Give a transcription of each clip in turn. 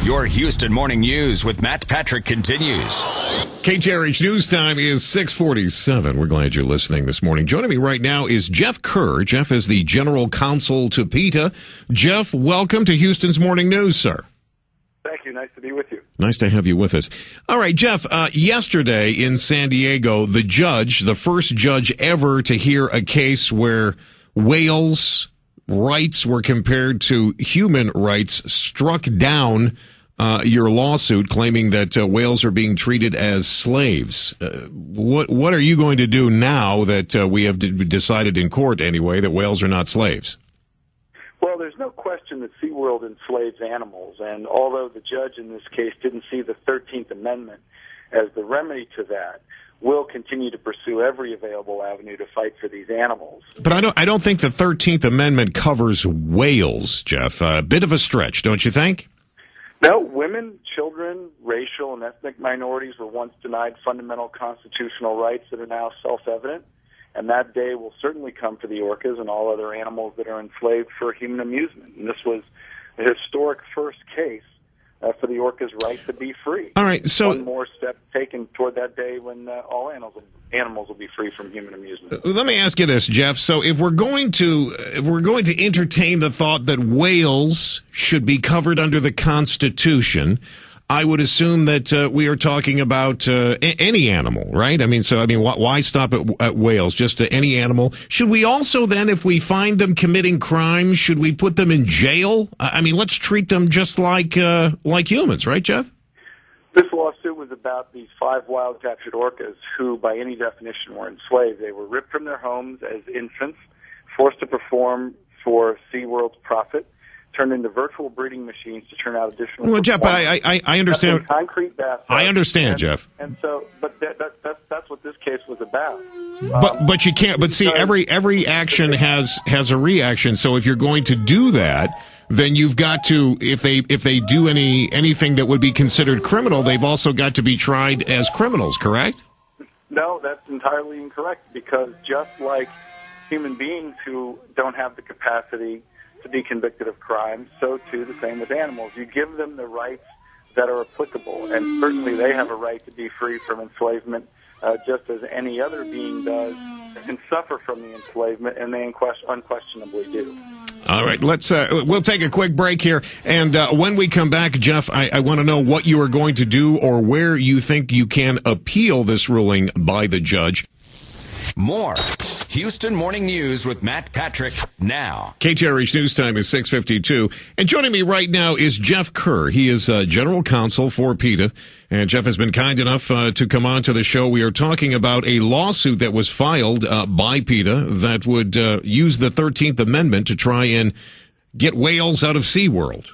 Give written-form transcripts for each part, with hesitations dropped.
Your Houston Morning News with Matt Patrick continues. KTRH News Time is 6:47. We're glad you're listening this morning. Joining me right now is Jeff Kerr. Jeff is the general counsel to PETA. Jeff, welcome to Houston's Morning News, sir. Thank you. Nice to be with you. Nice to have you with us. All right, Jeff, yesterday in San Diego, the judge, the first judge ever to hear a case where whales' rights were compared to human rights, struck down your lawsuit claiming that whales are being treated as slaves. What are you going to do now that we have decided in court anyway that whales are not slaves? Well, there's no question that SeaWorld enslaves animals, and although the judge in this case didn't see the 13th Amendment as the remedy to that, we'll continue to pursue every available avenue to fight for these animals. But I don't think the 13th Amendment covers whales, Jeff. A bit of a stretch, don't you think? No, women, children, racial and ethnic minorities were once denied fundamental constitutional rights that are now self-evident, and that day will certainly come for the orcas and all other animals that are enslaved for human amusement. And this was a historic first case for the orcas' right to be free. All right, so one more step taken toward that day when all animals will be free from human amusement. Let me ask you this, Jeff. So if we're going to entertain the thought that whales should be covered under the Constitution, I would assume that we are talking about any animal, right? Why stop at whales? Just any animal. Should we also then, if we find them committing crimes, should we put them in jail? Let's treat them just like humans, right, Jeff? This lawsuit was about these 5 wild-captured orcas who, by any definition, were enslaved. They were ripped from their homes as infants, forced to perform for SeaWorld's profit, turned into virtual breeding machines to turn out additional. Well, Jeff, but I understand. Concrete bathtubs. I understand, Jeff. And so, but that's what this case was about. But you can't. But see, every action has a reaction. So if you're going to do that, then you've got to. If they do anything that would be considered criminal, they've also got to be tried as criminals. Correct? No, that's entirely incorrect. Because just like human beings who don't have the capacity to be convicted of crimes, so too the same with animals. You give them the rights that are applicable, and certainly they have a right to be free from enslavement, just as any other being does, and suffer from the enslavement, and they unquestionably do. All right, we'll take a quick break here, and when we come back, Jeff, I want to know what you are going to do or where you think you can appeal this ruling by the judge. More Houston Morning News with Matt Patrick now. KTRH News Time is 6:52. And joining me right now is Jeff Kerr. He is general counsel for PETA. And Jeff has been kind enough to come on to the show. We are talking about a lawsuit that was filed by PETA that would use the 13th Amendment to try and get whales out of SeaWorld.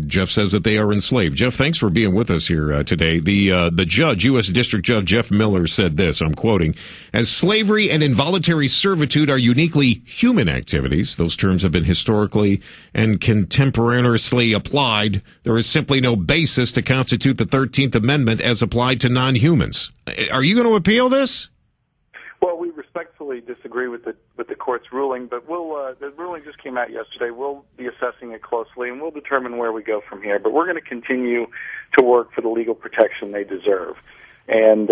Jeff says that they are enslaved. Jeff, thanks for being with us here today. The judge, U.S. District Judge Jeff Miller, said this, I'm quoting, "As slavery and involuntary servitude are uniquely human activities, those terms have been historically and contemporaneously applied, there is simply no basis to constitute the 13th Amendment as applied to non-humans." Are you going to appeal this? Well, we respectfully disagree with the court's ruling, but the ruling just came out yesterday. We'll be assessing it closely, and we'll determine where we go from here. But we're going to continue to work for the legal protection they deserve. And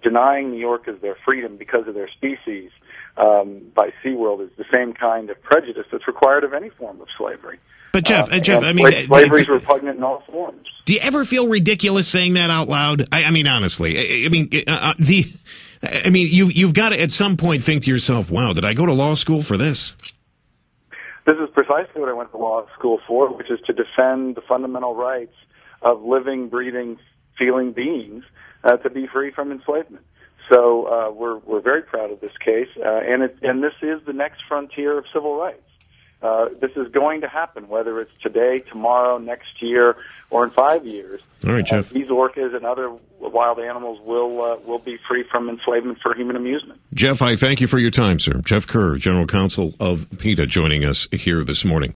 denying the orcas their freedom because of their species by SeaWorld is the same kind of prejudice that's required of any form of slavery. But Jeff, slavery is repugnant in all forms. Do you ever feel ridiculous saying that out loud? Honestly, you've got to at some point think to yourself, wow, did I go to law school for this? This is precisely what I went to law school for, which is to defend the fundamental rights of living, breathing, feeling beings to be free from enslavement. So we're very proud of this case, and this is the next frontier of civil rights. This is going to happen, whether it's today, tomorrow, next year, or in 5 years. All right, Jeff. These orcas and other wild animals will be free from enslavement for human amusement. Jeff, I thank you for your time, sir. Jeff Kerr, General Counsel of PETA, joining us here this morning.